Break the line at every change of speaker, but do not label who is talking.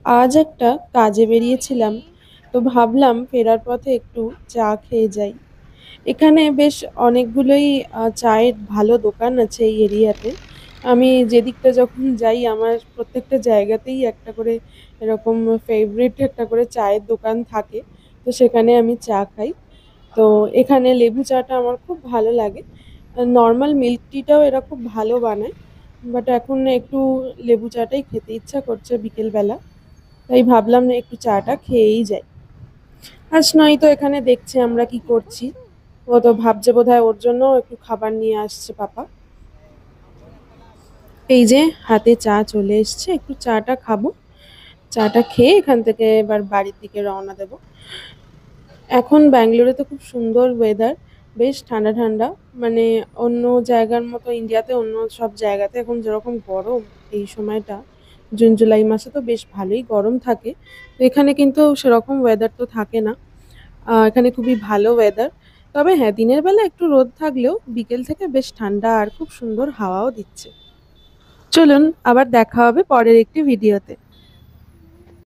আজ একটা কাজে বেরিয়েছিলাম, তো ভাবলাম ফেরার পথে একটু চা খেয়ে যাই। এখানে বেশ অনেকগুলোই চায়ের ভালো দোকান আছে এই এরিয়াতে। আমি যেদিকটা যখন যাই আমার প্রত্যেকটা জায়গাতেই একটা করে এরকম ফেভারিট একটা করে চায়ের দোকান থাকে। তো সেখানে আমি চা খাই। তো এখানে লেবু চাটা আমার খুব ভালো লাগে। নর্মাল মিল্ক টিটাও এরা খুব ভালো বানায়। বাট এখন একটু লেবু চাটাই খেতে ইচ্ছা করছে বিকেলবেলা। তাই ভাবলাম না একটু চাটা খেয়েই যাই। আজ নয়তো এখানে দেখছে আমরা কি করছি। ও তো ভাবছে বোধহয় ওর জন্য একটু খাবার নিয়ে আসছে পাপা। এই যে হাতে চা চলে এসছে, একটু চাটা খাবো। চাটা খেয়ে এখান থেকে এবার বাড়ির দিকে রওনা দেব। এখন ব্যাঙ্গালোরে তো খুব সুন্দর ওয়েদার, বেশ ঠান্ডা ঠান্ডা। মানে অন্য জায়গার মতো ইন্ডিয়াতে অন্য সব জায়গাতে এখন যেরকম গরম এই সময়টা, জুন জুলাই মাসে তো বেশ ভালোই গরম থাকে। তো এখানে কিন্তু সেরকম ওয়েদার তো থাকে না। এখানে খুবই ভালো ওয়েদার। তবে হ্যাঁ, দিনের বেলা একটু রোদ থাকলেও বিকেল থেকে বেশ ঠান্ডা আর খুব সুন্দর হাওয়াও দিচ্ছে। চলুন আবার দেখা হবে পরের একটি ভিডিওতে।